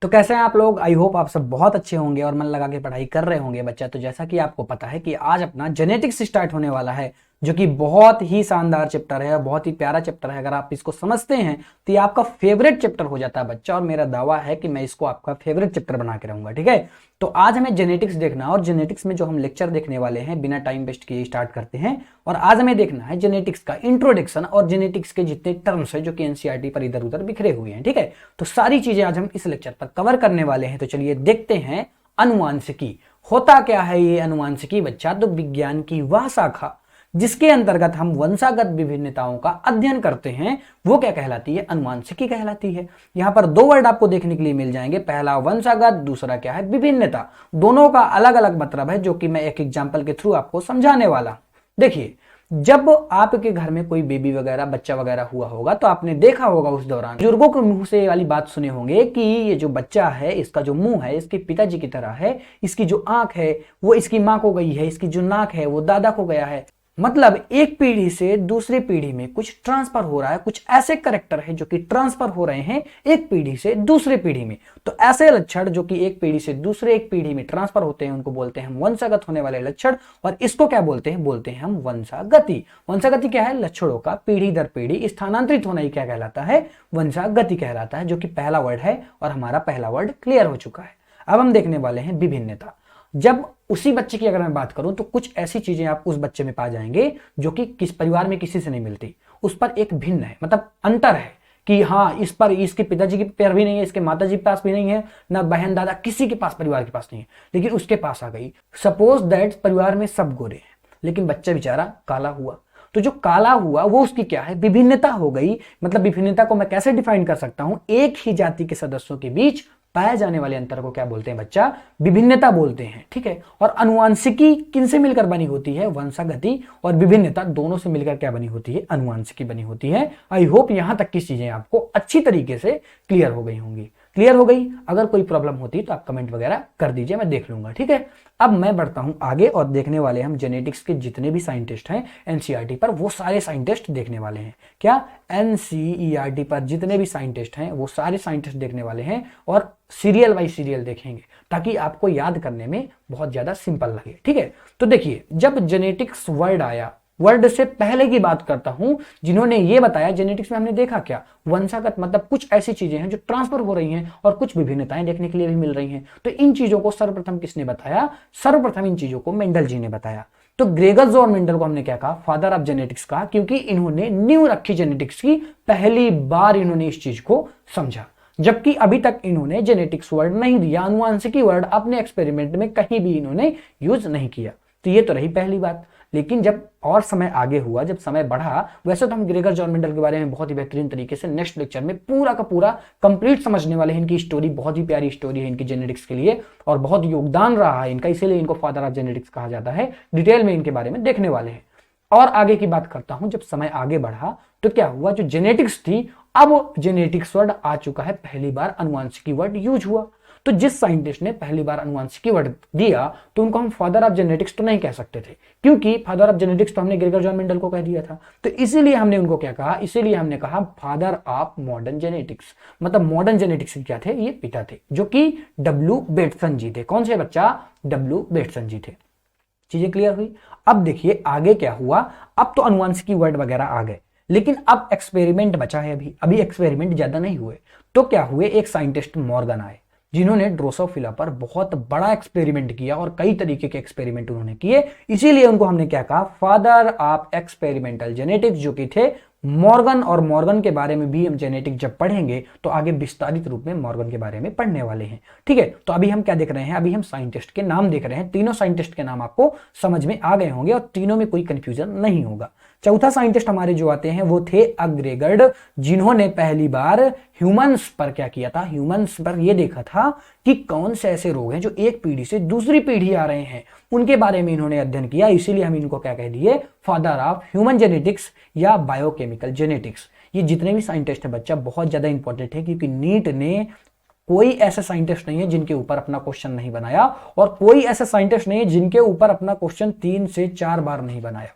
तो कैसे हैं आप लोग। आई होप आप सब बहुत अच्छे होंगे और मन लगा के पढ़ाई कर रहे होंगे बच्चा। तो जैसा कि आपको पता है कि आज अपना जेनेटिक्स स्टार्ट होने वाला है, जो कि बहुत ही शानदार चैप्टर है, बहुत ही प्यारा चैप्टर है। अगर आप इसको समझते हैं तो ये आपका फेवरेट चैप्टर हो जाता है बच्चा, और मेरा दावा है कि मैं इसको आपका फेवरेट चैप्टर बना के रहूंगा। ठीक है, तो आज हमें जेनेटिक्स देखना है और जेनेटिक्स में जो हम लेक्चर देखने वाले हैं बिना टाइम वेस्ट किए स्टार्ट करते हैं। और आज हमें देखना है जेनेटिक्स का इंट्रोडक्शन और जेनेटिक्स के जितने टर्म्स है जो कि एनसीईआरटी पर इधर उधर बिखरे हुए हैं। ठीक है, तो सारी चीजें आज हम इस लेक्चर पर कवर करने वाले हैं। तो चलिए देखते हैं अनुवांशिकी होता क्या है। ये अनुवांशिकी बच्चा तो विज्ञान की वह शाखा जिसके अंतर्गत हम वंशागत विभिन्नताओं का अध्ययन करते हैं, वो क्या कहलाती है? अनुवांशिकी कहलाती है। यहां पर दो वर्ड आपको देखने के लिए मिल जाएंगे, पहला वंशागत, दूसरा क्या है? विभिन्नता। दोनों का अलग अलग मतलब है जो कि मैं एक एग्जाम्पल के थ्रू आपको समझाने वाला। देखिए, जब आपके घर में कोई बेबी वगैरह बच्चा वगैरह हुआ होगा तो आपने देखा होगा उस दौरान बुजुर्गों के मुंह से वाली बात सुने होंगे कि ये जो बच्चा है इसका जो मुंह है इसके पिताजी की तरह है, इसकी जो आंख है वो इसकी मां को गई है, इसकी जो नाक है वो दादा को गया है। मतलब एक पीढ़ी से दूसरी पीढ़ी में कुछ ट्रांसफर हो रहा है, कुछ ऐसे करेक्टर है जो कि ट्रांसफर हो रहे हैं एक पीढ़ी से दूसरी पीढ़ी में। तो ऐसे लक्षण जो कि एक पीढ़ी से दूसरे एक पीढ़ी में ट्रांसफर होते हैं उनको बोलते हैं हम वंशागत होने वाले लक्षण। और इसको क्या बोलते हैं? बोलते हैं हम वंशागति। वंशागति क्या है? लक्षणों का पीढ़ी दर पीढ़ी स्थानांतरित होना ही क्या कहलाता है? वंशागति कहलाता है, जो कि पहला वर्ड है। और हमारा पहला वर्ड क्लियर हो चुका है। अब हम देखने वाले हैं विभिन्नता। जब उसी बच्चे की अगर मैं बात करूं तो कुछ ऐसी चीजें आप उस बच्चे में पा जाएंगे जो कि किस परिवार में किसी से नहीं मिलती। उस पर एक भिन्न है, मतलब अंतर है कि हाँ, इस पर इसके पिताजी के पैर भी नहीं है, इसके माताजी के पास भी नहीं है, ना बहन दादा किसी के पास परिवार के पास नहीं है, लेकिन उसके पास आ गई। सपोज दैट परिवार में सब गोरे हैं लेकिन बच्चा बेचारा काला हुआ। तो जो काला हुआ वो उसकी क्या है? विभिन्नता हो गई। मतलब विभिन्नता को मैं कैसे डिफाइन कर सकता हूं? एक ही जाति के सदस्यों के बीच पाए जाने वाले अंतर को क्या बोलते हैं बच्चा? विभिन्नता बोलते हैं। ठीक है, और अनुवांशिकी किनसे मिलकर बनी होती है? वंशागति और विभिन्नता दोनों से मिलकर क्या बनी होती है? अनुवांशिकी बनी होती है। आई होप यहां तक की चीजें आपको अच्छी तरीके से क्लियर हो गई होंगी। क्लियर हो गई? अगर कोई प्रॉब्लम होती तो आप कमेंट वगैरह कर दीजिए, मैं देख लूंगा। ठीक है, अब मैं बढ़ता हूं आगे और देखने वाले हम जेनेटिक्स के जितने भी साइंटिस्ट हैं एनसीईआरटी पर, वो सारे साइंटिस्ट देखने वाले हैं। क्या? एनसीईआरटी पर जितने भी साइंटिस्ट हैं वो सारे साइंटिस्ट देखने वाले हैं और सीरियल बाई सीरियल देखेंगे ताकि आपको याद करने में बहुत ज्यादा सिंपल लगे। ठीक है, तो देखिए, जब जेनेटिक्स वर्ड आया, वर्ड से पहले की बात करता हूं जिन्होंने ये बताया जेनेटिक्स में हमने देखा क्या? वंशागत, मतलब कुछ ऐसी चीजें हैं जो ट्रांसफर हो रही हैं और कुछ विभिन्नताएं देखने के लिए भी मिल रही हैं। तो इन चीजों को सर्वप्रथम किसने बताया? सर्वप्रथम इन चीजों को मेंडल जी ने बताया। तो ग्रेगर और मेंडल को हमने क्या कहा? फादर ऑफ जेनेटिक्स कहा, क्योंकि इन्होंने नींव रखी जेनेटिक्स की। पहली बार इन्होंने इस चीज को समझा, जबकि अभी तक इन्होंने जेनेटिक्स वर्ड नहीं दिया, अनुवांशिकी वर्ड अपने एक्सपेरिमेंट में कहीं भी इन्होंने यूज नहीं किया। तो ये तो रही पहली बात। लेकिन जब और समय आगे हुआ, जब समय बढ़ा, वैसे तो हम ग्रेगर जॉन मेंडल के बारे में बहुत ही बेहतरीन तरीके से नेक्स्ट लेक्चर में पूरा का पूरा कंप्लीट समझने वाले हैं। इनकी स्टोरी बहुत ही प्यारी स्टोरी है इनकी जेनेटिक्स के लिए, और बहुत योगदान रहा है इनका, इसीलिए इनको फादर ऑफ जेनेटिक्स कहा जाता है। डिटेल में इनके बारे में देखने वाले हैं। और आगे की बात करता हूं, जब समय आगे बढ़ा तो क्या हुआ? जो जेनेटिक्स थी, अब जेनेटिक्स वर्ड आ चुका है, पहली बार अनुवांशिकी वर्ड यूज हुआ। तो जिस साइंटिस्ट ने पहली बार अनुवांशिकी वर्ड दिया तो उनको हम फादर ऑफ जेनेटिक्स तो नहीं कह सकते थे, क्योंकि फादर ऑफ जेनेटिक्स तो हमने ग्रेगर जॉन मेंडल को कह दिया था। तो इसीलिए हमने उनको क्या कहा? इसीलिए हमने कहा फादर ऑफ मॉडर्न जेनेटिक्स। मतलब मॉडर्न जेनेटिक्स क्या थे? ये पिता थे, जो कि डब्ल्यू बेटसन जी थे। कौन से बच्चा? डब्ल्यू बेटसन जी थे। चीजें क्लियर हुई? अब देखिए आगे क्या हुआ। अब तो अनुवांशिकी वर्ड वगैरह आ गए, लेकिन अब एक्सपेरिमेंट बचा है। अभी एक्सपेरिमेंट ज्यादा नहीं हुए। तो क्या हुए? एक साइंटिस्ट मॉर्गन आए जिन्होंने ड्रोसोफिला पर बहुत बड़ा एक्सपेरिमेंट किया और कई तरीके के एक्सपेरिमेंट उन्होंने किए। इसीलिए उनको हमने क्या कहा? फादर ऑफ एक्सपेरिमेंटल जेनेटिक्स, जो कि थे मॉर्गन। और मॉर्गन के बारे में भी हम जेनेटिक जब पढ़ेंगे तो आगे विस्तारित रूप में मॉर्गन के बारे में पढ़ने वाले हैं। ठीक है, तो अभी हम क्या देख रहे हैं? अभी हम साइंटिस्ट के नाम देख रहे हैं। तीनों साइंटिस्ट के नाम आपको समझ में आ गए होंगे और तीनों में कोई कंफ्यूजन नहीं होगा। चौथा साइंटिस्ट हमारे जो आते हैं वो थे अग्रेगर्ड, जिन्होंने पहली बार ह्यूमंस पर क्या किया था? ह्यूमंस पर यह देखा था कि कौन से ऐसे रोग हैं जो एक पीढ़ी से दूसरी पीढ़ी आ रहे हैं, उनके बारे में इन्होंने अध्ययन किया। इसीलिए हम इनको क्या कह दिए? फादर ऑफ ह्यूमन जेनेटिक्स या बायोकेमिकल जेनेटिक्स। ये जितने भी साइंटिस्ट हैं बच्चा बहुत ज्यादा इंपॉर्टेंट है, क्योंकि नीट ने कोई ऐसा साइंटिस्ट नहीं है जिनके ऊपर अपना क्वेश्चन नहीं बनाया, और कोई ऐसा साइंटिस्ट नहीं है जिनके ऊपर अपना क्वेश्चन 3 से 4 बार नहीं बनाया।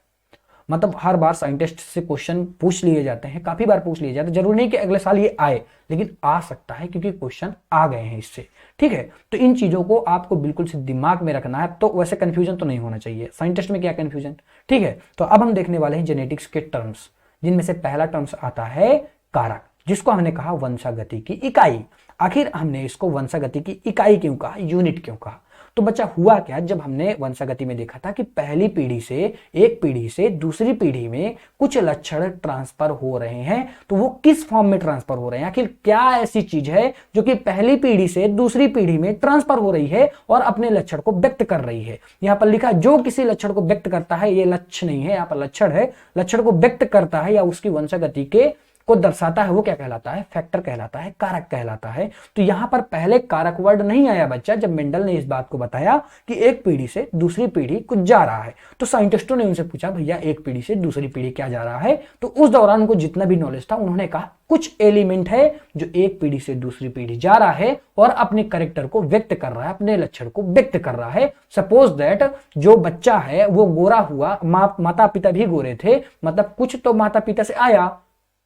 मतलब हर बार साइंटिस्ट से क्वेश्चन पूछ लिए जाते हैं, काफी बार पूछ लिए जाते हैं, जरूरी नहीं कि अगले साल ये आए, लेकिन आ सकता है क्योंकि क्वेश्चन आ गए हैं इससे। ठीक है, तो इन चीजों को आपको बिल्कुल से दिमाग में रखना है। तो वैसे कंफ्यूजन तो नहीं होना चाहिए, साइंटिस्ट में क्या कंफ्यूजन। ठीक है, तो अब हम देखने वाले हैं जेनेटिक्स के टर्म्स, जिनमें से पहला टर्म्स आता है कारक, जिसको हमने कहा वंशागति की इकाई। आखिर हमने इसको वंशागति की इकाई क्यों कहा, यूनिट क्यों कहा? तो बच्चा हुआ क्या, जब हमने वंशागति में देखा था कि पहली पीढ़ी से, एक पीढ़ी से दूसरी पीढ़ी में कुछ लक्षण ट्रांसफर हो रहे हैं, तो वो किस फॉर्म में ट्रांसफर हो रहे हैं, आखिर क्या ऐसी चीज है जो कि पहली पीढ़ी से दूसरी पीढ़ी में ट्रांसफर हो रही है और अपने लक्षण को व्यक्त कर रही है। यहां पर लिखा जो किसी लक्षण को व्यक्त करता है, ये लक्ष्य नहीं है, यहां पर लक्षण है, लक्षण को व्यक्त करता है या उसकी वंशागति के को दर्शाता है, वो क्या कहलाता है, फैक्टर कहलाता है, कारक कहलाता है। तो यहां पर पहले कारक वर्ड नहीं आया बच्चा, जब मेंडल ने इस बात को बताया कि एक पीढ़ी से दूसरी पीढ़ी कुछ जा रहा है, तो साइंटिस्टों ने उनसे पूछा भैया एक पीढ़ी से दूसरी पीढ़ी क्या जा रहा है? तो उस दौरान उनको जितना भी नॉलेज था, उन्होंने कहा कुछ एलिमेंट है जो एक पीढ़ी से दूसरी पीढ़ी जा रहा है और अपने कैरेक्टर को व्यक्त कर रहा है, अपने लक्षण को व्यक्त कर रहा है। सपोज दैट जो बच्चा है वो गोरा हुआ, माता पिता भी गोरे थे, मतलब कुछ तो माता पिता से आया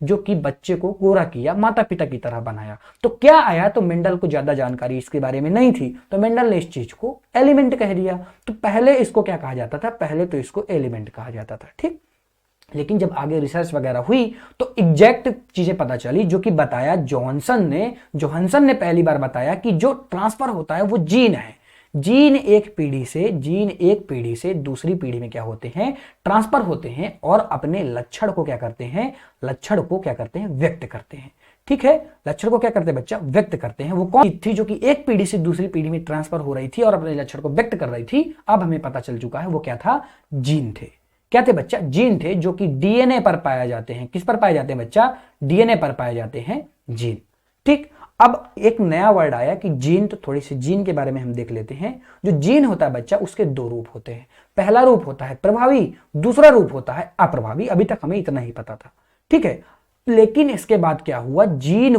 जो कि बच्चे को गोरा किया, माता पिता की तरह बनाया। तो क्या आया? तो मेंडल को ज्यादा जानकारी इसके बारे में नहीं थी, तो मेंडल ने इस चीज को एलिमेंट कह दिया। तो पहले इसको क्या कहा जाता था? पहले तो इसको एलिमेंट कहा जाता था। ठीक, लेकिन जब आगे रिसर्च वगैरह हुई तो एग्जैक्ट चीजें पता चली, जो कि बताया जोहानसन ने पहली बार बताया कि जो ट्रांसफर होता है वो जीन है। जीन एक पीढ़ी से दूसरी पीढ़ी में क्या होते हैं, ट्रांसफर होते हैं और अपने लक्षण को क्या करते हैं, व्यक्त करते हैं। ठीक है, लक्षण को क्या करते हैं बच्चा, व्यक्त करते हैं। वो कौन थी जो कि एक पीढ़ी से दूसरी पीढ़ी में ट्रांसफर हो रही थी और अपने लक्षण को व्यक्त कर रही थी? अब हमें पता चल चुका है वो क्या था, जीन थे। क्या थे बच्चा? जीन थे, जो कि डीएनए पर पाए जाते हैं। किस पर पाए जाते हैं बच्चा? डीएनए पर पाए जाते हैं जीन। ठीक, अब एक नया वर्ड आया कि जीन, तो थोड़ी सी जीन के बारे में हम देख लेते हैं। जो जीन होता है बच्चा, उसके दो रूप होते हैं। पहला रूप होता है प्रभावी, दूसरा रूप होता है अप्रभावी। अभी तक हमें इतना ही पता था। ठीक है, लेकिन इसके बाद क्या हुआ, जीन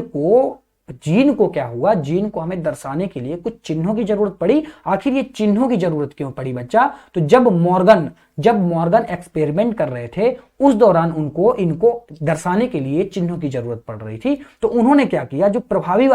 को क्या हुआ, जीन को हमें दर्शाने के लिए कुछ चिन्हों की जरूरत पड़ी। आखिर ये चिन्हों की जरूरत क्यों पड़ी बच्चा? तो जब मॉर्गन एक्सपेरिमेंट कर रहे थे, उस दौरान इनको दर्शाने के लिए चिन्हों की जरूरत पड़ रही थी। तो उन्होंने क्या किया, जो प्रभावी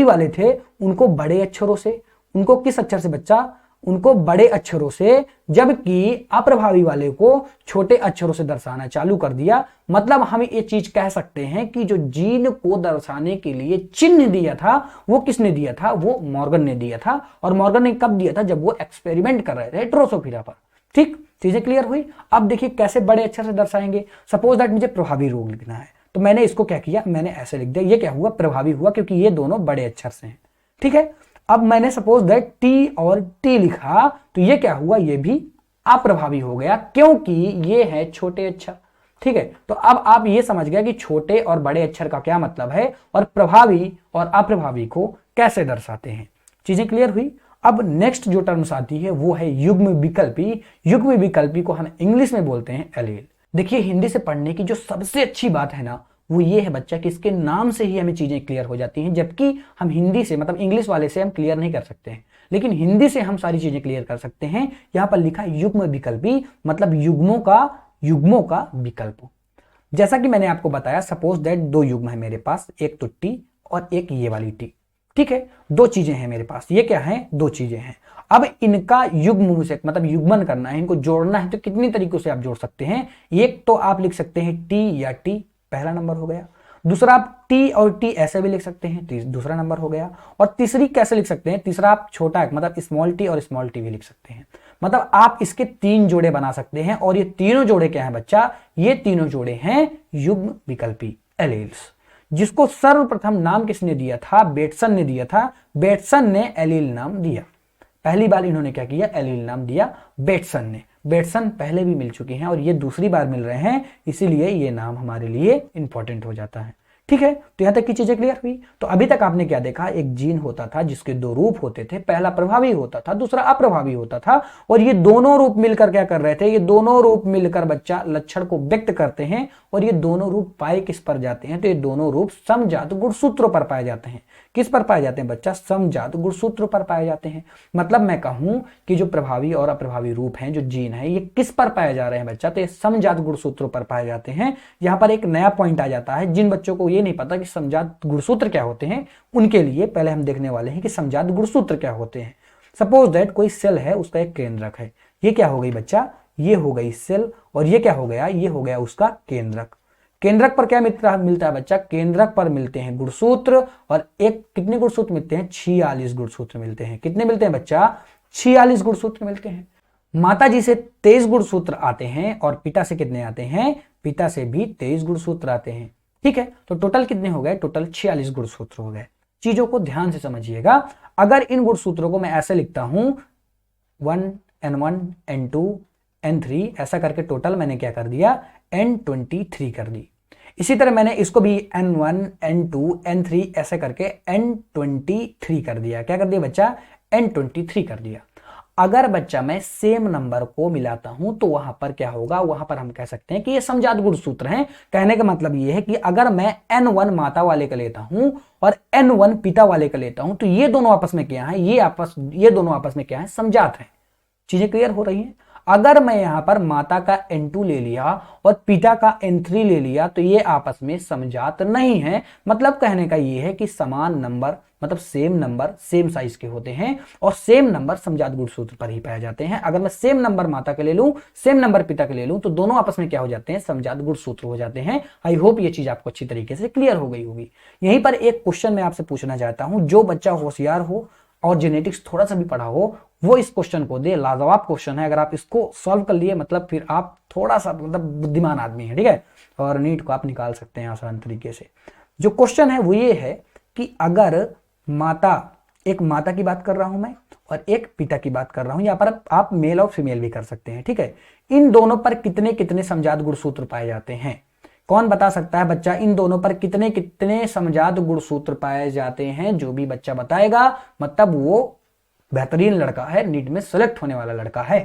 वाले थे उनको बड़े अक्षरों से, उनको किस अक्षर से बच्चा, उनको बड़े अक्षरों से, जबकि अप्रभावी वाले को छोटे अक्षरों से दर्शाना चालू कर दिया। मतलब हम ये चीज कह सकते हैं कि जो जीन को दर्शाने के लिए चिन्ह दिया था, वो किसने दिया था, वो मॉर्गन ने दिया था। और मॉर्गन ने कब दिया था? जब वो एक्सपेरिमेंट कर रहे थे ड्रोसोफिला पर। ठीक, चीजें क्लियर हुई। अब देखिए कैसे बड़े अक्षर से दर्शाएंगे। सपोज दैट मुझे प्रभावी रोग लिखना है, तो मैंने इसको क्या किया, मैंने ऐसे लिख दिया। ये क्या हुआ, प्रभावी हुआ, क्योंकि ये दोनों बड़े अक्षर से हैं। ठीक है, अब मैंने सपोज दैट टी और टी लिखा, तो ये क्या हुआ, ये भी अप्रभावी हो गया, क्योंकि ये है छोटे अक्षर। ठीक है, तो अब आप ये समझ गए कि छोटे और बड़े अक्षर का क्या मतलब है और प्रभावी और अप्रभावी को कैसे दर्शाते हैं। चीजें क्लियर हुई। अब नेक्स्ट जो टर्म्स आती है वो है युग्म विकल्पी को हम इंग्लिश में बोलते हैं एलील। देखिए, हिंदी से पढ़ने की जो सबसे अच्छी बात है ना, वो ये है बच्चा कि इसके नाम से ही हमें चीजें क्लियर हो जाती हैं। जबकि हम हिंदी से, मतलब इंग्लिश वाले से हम क्लियर नहीं कर सकते हैं, लेकिन हिंदी से हम सारी चीजें क्लियर कर सकते हैं। यहां पर लिखा युग्म विकल्पी, मतलब युग्मों का विकल्प। जैसा कि मैंने आपको बताया, सपोज दैट दो युग्म है मेरे पास, एक तो टी और एक ये वाली टी। ठीक है, दो चीजें हैं मेरे पास। ये क्या है, दो चीजें हैं। अब इनका युग्म से, मतलब युग्मन करना है, इनको जोड़ना है, तो कितनी तरीकों से आप जोड़ सकते हैं। एक तो आप लिख सकते हैं टी या टी, पहला नंबर हो गया। दूसरा आप टी और टी ऐसे भी लिख सकते हैं, दूसरा नंबर हो गया। और तीसरी कैसे लिख सकते हैं, तीसरा आप छोटा, मतलब स्मॉल टी और स्मॉल टी भी लिख सकते हैं। मतलब आप इसके तीन जोड़े बना सकते हैं। और ये तीनों जोड़े क्या है बच्चा, ये तीनों जोड़े हैं युग्म विकल्पी एलील्स, जिसको सर्वप्रथम नाम किसने दिया था, बेटसन ने दिया था। बेटसन ने एलील नाम दिया। पहली बार इन्होंने क्या किया, एलील नाम दिया बेटसन ने। बेटसन पहले भी मिल चुके हैं और ये दूसरी बार मिल रहे हैं, इसीलिए ये नाम हमारे लिए इंपॉर्टेंट हो जाता है। ठीक है, तो यहां तक की चीजें क्लियर हुई। तो अभी तक आपने क्या देखा, एक जीन होता था जिसके दो रूप होते थे, पहला प्रभावी होता था, दूसरा अप्रभावी होता था। और ये दोनों रूप मिलकर क्या कर रहे थे, ये दोनों रूप मिलकर बच्चा लक्षण को व्यक्त करते हैं। और ये दोनों रूप पाए किस पर जाते हैं, तो ये दोनों रूप समजात गुणसूत्रों पर पाए जाते हैं। किस पर पाए जाते हैं बच्चा? समजात गुणसूत्र पर पाए जाते हैं। मतलब मैं कहूं कि जो प्रभावी और अप्रभावी रूप हैं, जो जीन है, ये किस पर पाए जा रहे हैं बच्चा? तो ये समजात गुणसूत्रों पर पाए जाते हैं। यहां पर एक नया पॉइंट आ जाता है, जिन बच्चों को ये नहीं पता कि समजात गुणसूत्र क्या होते हैं, उनके लिए पहले हम देखने वाले हैं कि समजात गुणसूत्र क्या होते हैं। सपोज दैट कोई सेल है, उसका एक केंद्रक है। ये क्या हो गई बच्चा? ये हो गई सेल, और ये क्या हो गया? ये हो गया उसका केंद्रक। केंद्रक पर क्या मिलता है बच्चा? केंद्रक पर मिलते हैं गुणसूत्र, और एक कितने गुणसूत्र मिलते हैं? 46 गुणसूत्र मिलते हैं। कितने मिलते हैं बच्चा? 46 गुणसूत्र मिलते हैं। माता जी से 23 गुणसूत्र आते हैं, और पिता से कितने आते हैं? पिता से भी 23 गुणसूत्र आते हैं। ठीक है, तो टोटल कितने हो गए? टोटल 46 गुणसूत्र हो गए। चीजों को ध्यान से समझिएगा। अगर इन गुणसूत्रों को मैं ऐसे लिखता हूं 1 N1 N2 N3, ऐसा करके टोटल मैंने क्या कर दिया? N23 कर दी। इसी तरह मैंने इसको भी N1 N2 N3 ऐसे करके N23 कर दिया। क्या कर दिया बच्चा? N23 कर दिया। अगर बच्चा मैं सेम नंबर को मिलाता हूं तो वहां पर क्या होगा? वहां पर हम कह सकते हैं कि ये समजात गुणसूत्र हैं। कहने का मतलब ये है कि अगर मैं N1 माता वाले का लेता हूं और N1 पिता वाले का लेता हूं, तो ये दोनों आपस में क्या है? ये दोनों आपस में क्या है? समजात है। चीजें क्लियर हो रही हैं? अगर मैं यहां पर माता का N2 ले लिया और पिता का N3 ले लिया, तो ये आपस में समजात नहीं है। मतलब कहने का ये है कि समान नंबर, मतलब सेम नंबर सेम साइज के होते हैं, और सेम नंबर समजात गुणसूत्र पर ही पाए जाते हैं। अगर मैं सेम नंबर माता के ले लूं, सेम नंबर पिता के ले लूं, तो दोनों आपस में क्या हो जाते हैं? समजात गुणसूत्र हो जाते हैं। आई होप ये चीज आपको अच्छी तरीके से क्लियर हो गई होगी। यहीं पर एक क्वेश्चन मैं आपसे पूछना चाहता हूं, जो बच्चा होशियार हो और जेनेटिक्स थोड़ा सा भी पढ़ा हो, वो इस क्वेश्चन को दे। लाजवाब क्वेश्चन है। अगर आप इसको सॉल्व कर लिए, मतलब फिर आप थोड़ा सा मतलब बुद्धिमान आदमी है, ठीक है, और नीट को आप निकाल सकते हैं आसान तरीके से। जो क्वेश्चन है वो ये है कि अगर माता, एक माता की बात कर रहा हूं मैं और एक पिता की बात कर रहा हूं, यहां पर आप मेल और फीमेल भी कर सकते हैं, ठीक है, इन दोनों पर कितने कितने समजात गुणसूत्र पाए जाते हैं? कौन बता सकता है बच्चा? इन दोनों पर कितने कितने समजात गुणसूत्र पाए जाते हैं? जो भी बच्चा बताएगा, मतलब वो बेहतरीन लड़का है, नीट में सेलेक्ट होने वाला लड़का है।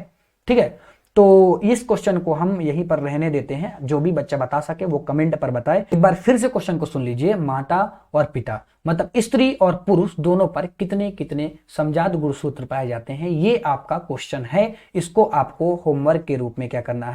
ठीक है, तो इस क्वेश्चन को हम यहीं पर रहने देते हैं। जो भी बच्चा बता सके वो कमेंट पर बताए। एक बार फिर से क्वेश्चन को सुन लीजिए। माता और पिता, मतलब स्त्री और पुरुष, दोनों पर कितने कितने समजात गुणसूत्र पाए जाते हैं? ये आपका क्वेश्चन है। इसको आपको होमवर्क के रूप में क्या करना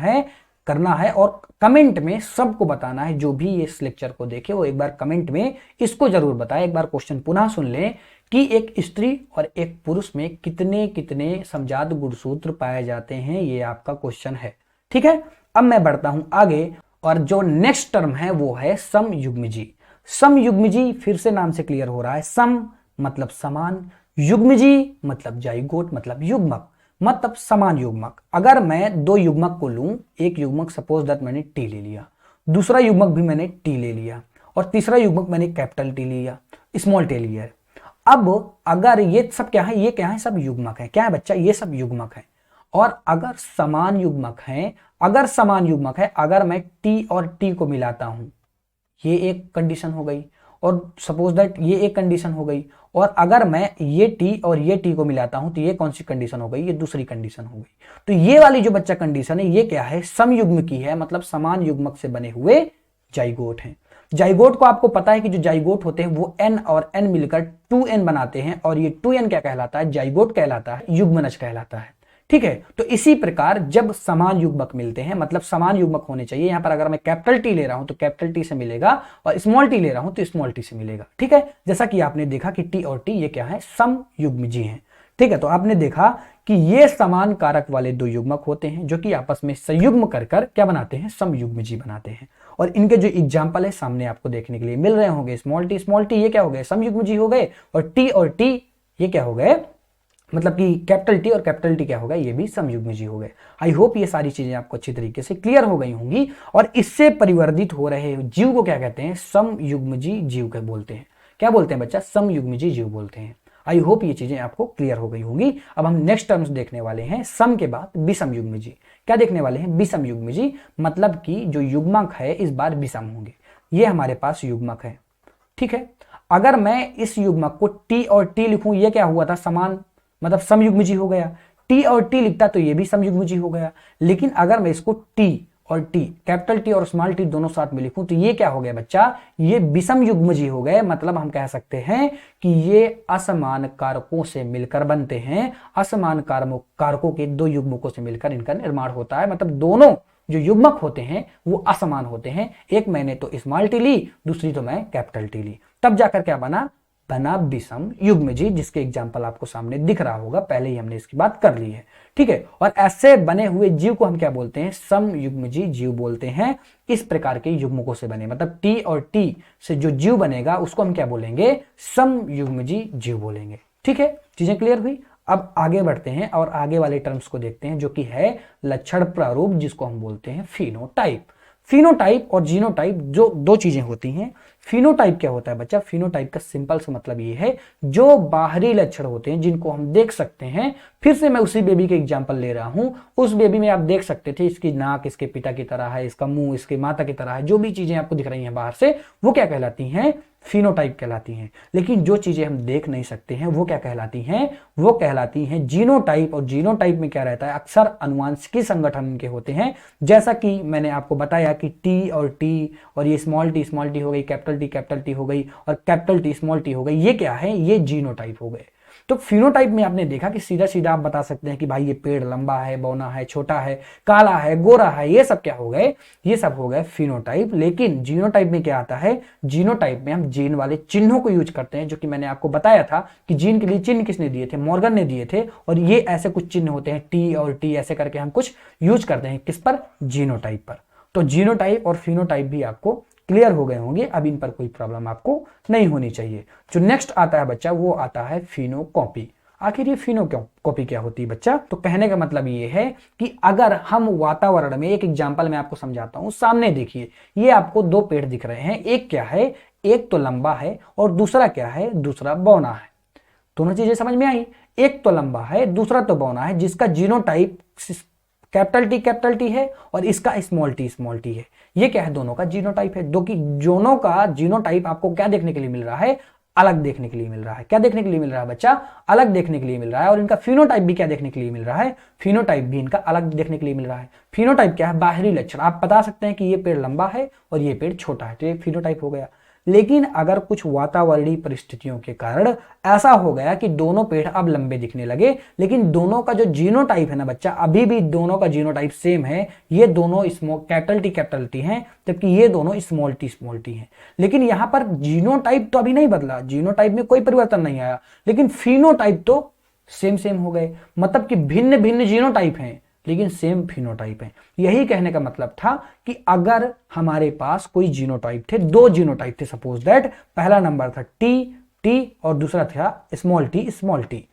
है और कमेंट में सबको बताना है। जो भी इस लेक्चर को देखे वो एक बार कमेंट में इसको जरूर बताए। एक बार क्वेश्चन पुनः सुन लें कि एक स्त्री और एक पुरुष में कितने कितने समजात गुणसूत्र पाए जाते हैं। ये आपका क्वेश्चन है। ठीक है, अब मैं बढ़ता हूं आगे, और जो नेक्स्ट टर्म है वो है समयुग्मजी। समयुग्मजी फिर से नाम से क्लियर हो रहा है। सम मतलब समान, युग्मजी मतलब जाइगोट, मतलब युग्मक, मतलब समान युग्मक। अगर मैं दो युग्मक को लूं, एक युग्मक सपोज दैट मैंने टी ले लिया, दूसरा युग्मक भी मैंने टी ले लिया, और तीसरा युग्मक मैंने कैपिटल टी लिया, स्मॉल टी लिया। अब अगर ये सब क्या है? ये क्या है? सब युग्मक है। क्या है बच्चा? ये सब युग्मक है। और अगर समान युग्मक है, अगर मैं टी और टी को मिलाता हूं, ये एक कंडीशन हो गई, और सपोज दैट ये एक कंडीशन हो गई, और अगर मैं ये टी और ये टी को मिलाता हूं तो ये कौन सी कंडीशन हो गई? ये दूसरी कंडीशन हो गई। तो ये वाली जो बच्चा कंडीशन है, ये क्या है? समयुग्म की है, मतलब समान युग्मक से बने हुए जाइगोट हैं। जाइगोट को आपको पता है कि जो जाइगोट होते हैं वो n और n मिलकर 2n बनाते हैं, और ये 2n क्या कहलाता है? जाइगोट कहलाता है, युग्मनज कहलाता है। ठीक है, तो इसी प्रकार जब समान युग्मक मिलते हैं, मतलब समान युग्मक होने चाहिए। यहां पर अगर मैं कैपिटल टी ले रहा हूं तो कैपिटल टी से मिलेगा, और स्मॉल टी ले रहा हूं तो स्मॉल टी से मिलेगा। ठीक है, जैसा कि आपने देखा कि टी और टी ये क्या है? समयुग्मजी हैं। ठीक है, तो आपने देखा कि ये समान कारक वाले दो युग्मक होते हैं जो कि आपस में संयुग्म कर क्या बनाते हैं? समयुग्मजी बनाते हैं। और इनके जो एग्जाम्पल है सामने आपको देखने के लिए मिल रहे होंगे। स्मॉल टी ये क्या हो गए? समयुग्मजी हो गए, और टी ये क्या हो गए? मतलब कि कैपिटल टी और कैपिटल टी क्या होगा? ये भी समयुग्मजी हो गए। आई होप ये सारी चीजें आपको अच्छी तरीके से क्लियर हो गई होंगी। और इससे परिवर्धित हो रहे जीव को क्या कहते हैं? समयुग्मजी जीव के बोलते हैं। क्या बोलते हैं बच्चा? समयुग्मजी जीव बोलते हैं। आई होप ये चीजें आपको क्लियर हो गई होंगी। अब हम नेक्स्ट टर्म्स देखने वाले हैं, सम के बाद विषमयुग्मजी। क्या देखने वाले हैं? विषमयुग्मजी, मतलब कि जो युग्मक है इस बार विषम होंगे। ये हमारे पास युग्मक है। ठीक है, अगर मैं इस युग्मक को टी और टी लिखूं, ये क्या हुआ था? समान, मतलब समयुग्मजी हो गया। टी और टी लिखता तो ये भी समयुग्मजी हो गया। लेकिन अगर मैं इसको टी और टी, कैपिटल टी और स्मॉल टी दोनों साथ में लिखूं तो ये क्या हो गया बच्चा, ये विषम युग्मजी हो गए। मतलब हम कह सकते हैं कि ये असमान कारकों से मिलकर बनते हैं, असमान कारकों के दो युग्मकों से मिलकर इनका निर्माण होता है। मतलब दोनों जो युग्मक होते हैं वो असमान होते हैं। एक मैंने तो स्मॉल टी ली, दूसरी तो मैं कैपिटल टी ली, तब जाकर क्या बना विषम युग्मजी, जिसके एग्जाम्पल आपको सामने दिख रहा होगा, पहले ही हमने इसकी बात कर ली है। ठीक है, और ऐसे बने हुए जीव को हम क्या बोलते हैं, सम युग्मजी जीव बोलते हैं। इस प्रकार के युग्मकों से बने, मतलब टी और टी से जो जीव बनेगा उसको हम क्या बोलेंगे, सम युग्मजी जीव बोलेंगे। ठीक है, चीजें क्लियर हुई। अब आगे बढ़ते हैं और आगे वाले टर्म्स को देखते हैं, जो कि है लक्षण प्रारूप, जिसको हम बोलते हैं फिनोटाइप। फिनोटाइप और जीनोटाइप जो दो चीजें होती हैं। फिनोटाइप क्या होता है बच्चा, फिनोटाइप का सिंपल सा मतलब ये है जो बाहरी लक्षण होते हैं जिनको हम देख सकते हैं। फिर से मैं उसी बेबी के एग्जांपल ले रहा हूं। उस बेबी में आप देख सकते थे इसकी नाक इसके पिता की तरह है, इसका मुंह इसके माता की तरह है, जो भी चीजें आपको दिख रही हैं बाहर से वो क्या कहलाती हैं, फिनोटाइप कहलाती हैं। लेकिन जो चीजें हम देख नहीं सकते हैं वो क्या कहलाती हैं, वो कहलाती हैं जीनोटाइप। और जीनोटाइप में क्या रहता है, अक्सर अनुवांशिकी संगठन के होते हैं। जैसा कि मैंने आपको बताया कि टी और ये स्मॉल टी हो गई, कैपिटल टी हो गई और कैपिटल टी स्मॉल टी हो गई, ये क्या है, ये जीनोटाइप हो गए। तो फिनोटाइप में आपने देखा कि सीधा सीधा आप बता सकते हैं कि भाई ये पेड़ लंबा है, बौना है, छोटा है, काला है, गोरा है, ये सब क्या हो गए, ये सब हो गए फिनोटाइप। लेकिन जीनोटाइप में क्या आता है, जीनोटाइप में हम जीन वाले चिन्हों को यूज करते हैं, जो कि मैंने आपको बताया था कि जीन के लिए चिन्ह किसने दिए थे, मॉर्गन ने दिए थे। और ये ऐसे कुछ चिन्ह होते हैं, टी और टी ऐसे करके हम कुछ यूज करते हैं, किस पर, जीनोटाइप पर। तो जीनोटाइप और फिनोटाइप भी आपको क्लियर हो गए होंगे, अब इन पर कोई प्रॉब्लम आपको नहीं होनी चाहिए। जो नेक्स्ट आता है बच्चा वो आता है फिनोकॉपी। आखिर ये फिनोकॉपी क्या होती है बच्चा, तो कहने का मतलब ये है कि अगर हम वातावरण में, एक एग्जांपल मैं आपको समझाता हूं, सामने देखिए ये आपको दो पेड़ दिख रहे हैं, एक क्या है, एक तो लंबा है और दूसरा क्या है, दूसरा बौना है। दोनों चीजें समझ में आई, एक तो लंबा है दूसरा तो बौना है, जिसका जीनोटाइप कैपिटल टी है और इसका स्मॉल टी है। ये क्या है, दोनों का जीनोटाइप है। दोनों का जीनोटाइप आपको क्या देखने के लिए मिल रहा है, अलग देखने के लिए मिल रहा है। क्या देखने के लिए मिल रहा है बच्चा, अलग देखने के लिए मिल रहा है। और इनका फिनोटाइप भी क्या देखने के लिए मिल रहा है, फिनोटाइप भी इनका अलग देखने के लिए मिल रहा है। फिनोटाइप क्या है, बाहरी लक्षण। आप बता सकते हैं कि ये पेड़ लंबा है और ये पेड़ छोटा है, तो ये फिनोटाइप हो गया। लेकिन अगर कुछ वातावरणीय परिस्थितियों के कारण ऐसा हो गया कि दोनों पेड़ अब लंबे दिखने लगे, लेकिन दोनों का जो जीनोटाइप है ना बच्चा, अभी भी दोनों का जीनोटाइप सेम है। ये दोनों कैपिटल टी हैं, जबकि ये दोनों स्मॉल टी हैं। लेकिन यहां पर जीनोटाइप तो अभी नहीं बदला, जीनोटाइप में कोई परिवर्तन नहीं आया, लेकिन फिनोटाइप तो सेम हो गए। मतलब कि भिन्न भिन्न जीनोटाइप हैं लेकिन सेम फिनोटाइप है। यही कहने का मतलब था कि अगर हमारे पास कोई जीनोटाइप थे, दो जीनोटाइप थे, सपोज दैट पहला नंबर था टी और दूसरा था स्मॉल टी।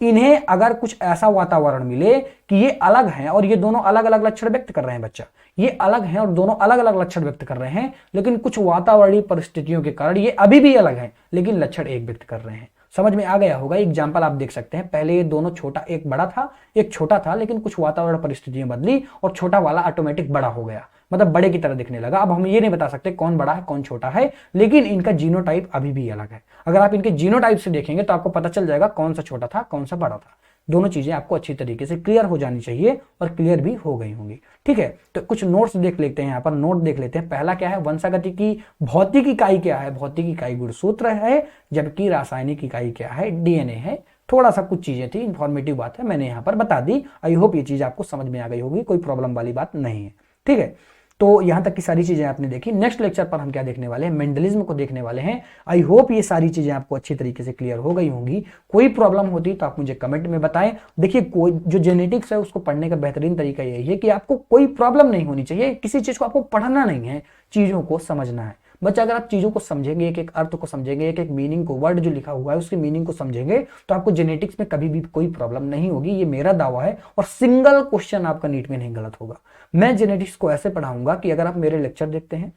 इन्हें अगर कुछ ऐसा वातावरण मिले कि ये अलग हैं और ये दोनों अलग अलग लक्षण व्यक्त कर रहे हैं बच्चा, ये अलग हैं और दोनों अलग अलग लक्षण व्यक्त कर रहे हैं, लेकिन कुछ वातावरणीय परिस्थितियों के कारण ये अभी भी अलग हैं लेकिन लक्षण एक व्यक्त कर रहे हैं। समझ में आ गया होगा। एग्जाम्पल आप देख सकते हैं, पहले ये दोनों छोटा, एक बड़ा था एक छोटा था, लेकिन कुछ वातावरण परिस्थितियां बदली और छोटा वाला ऑटोमेटिक बड़ा हो गया, मतलब बड़े की तरह दिखने लगा। अब हम ये नहीं बता सकते कौन बड़ा है कौन छोटा है, लेकिन इनका जीनोटाइप अभी भी अलग है। अगर आप इनके जीनोटाइप से देखेंगे तो आपको पता चल जाएगा कौन सा छोटा था कौन सा बड़ा था। दोनों चीजें आपको अच्छी तरीके से क्लियर हो जानी चाहिए और क्लियर भी हो गई होंगी। ठीक है, तो कुछ नोट्स देख लेते हैं। यहाँ पर नोट देख लेते हैं। पहला क्या है, वंशागति की भौतिक इकाई क्या है, भौतिक इकाई गुणसूत्र है, जबकि रासायनिक इकाई क्या है, डीएनए है। थोड़ा सा कुछ चीजें थी, इंफॉर्मेटिव बात है, मैंने यहाँ पर बता दी। आई होप ये चीज आपको समझ में आ गई होगी, कोई प्रॉब्लम वाली बात नहीं है। ठीक है, तो यहां तक की सारी चीजें आपने देखी। नेक्स्ट लेक्चर पर हम क्या देखने वाले हैं, मेंडलिज्म को देखने वाले हैं। आई होप ये सारी चीजें आपको अच्छी तरीके से क्लियर हो गई होंगी। कोई प्रॉब्लम होती तो आप मुझे कमेंट में बताएं। देखिए, कोई जो जेनेटिक्स है उसको पढ़ने का बेहतरीन तरीका यही है कि आपको कोई प्रॉब्लम नहीं होनी चाहिए, किसी चीज को आपको पढ़ना नहीं है, चीजों को समझना है। बच्चा अगर आप चीजों को समझेंगे, एक एक अर्थ को समझेंगे, एक एक मीनिंग को, वर्ड जो लिखा हुआ है उसके मीनिंग को समझेंगे, तो आपको जेनेटिक्स में कभी भी कोई प्रॉब्लम नहीं होगी। ये मेरा दावा है और सिंगल क्वेश्चन आपका नीट में नहीं गलत होगा। मैं जेनेटिक्स को ऐसे पढ़ाऊंगा कि अगर आप मेरे लेक्चर देखते हैं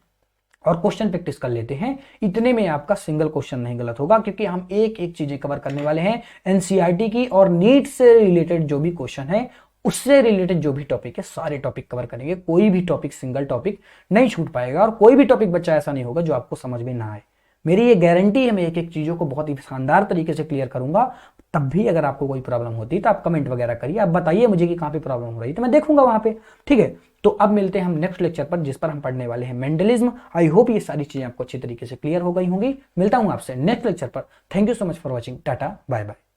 और क्वेश्चन प्रैक्टिस कर लेते हैं, इतने में आपका सिंगल क्वेश्चन नहीं गलत होगा, क्योंकि हम एक एक चीजें कवर करने वाले हैं। एनसीईआरटी की और नीट से रिलेटेड जो भी क्वेश्चन है, उससे रिलेटेड जो भी टॉपिक है, सारे टॉपिक कवर करेंगे। कोई भी टॉपिक, सिंगल टॉपिक नहीं छूट पाएगा और कोई भी टॉपिक बच्चा ऐसा नहीं होगा जो आपको समझ में ना आए। मेरी ये गारंटी है, मैं एक एक चीजों को बहुत ही शानदार तरीके से क्लियर करूंगा। तब भी अगर आपको कोई प्रॉब्लम होती है तो आप कमेंट वगैरह करिए, आप बताइए मुझे कि कहाँ पे प्रॉब्लम हो रही है, तो मैं देखूंगा वहां पे। ठीक है, तो अब मिलते हैं हम नेक्स्ट लेक्चर पर, जिस पर हम पढ़ने वाले हैं मेंडलिज्म। आई होप ये सारी चीजें आपको अच्छी तरीके से क्लियर हो गई होंगी। मिलता हूं आपसे नेक्स्ट लेक्चर पर। Thank you so much for watching. Tata bye bye.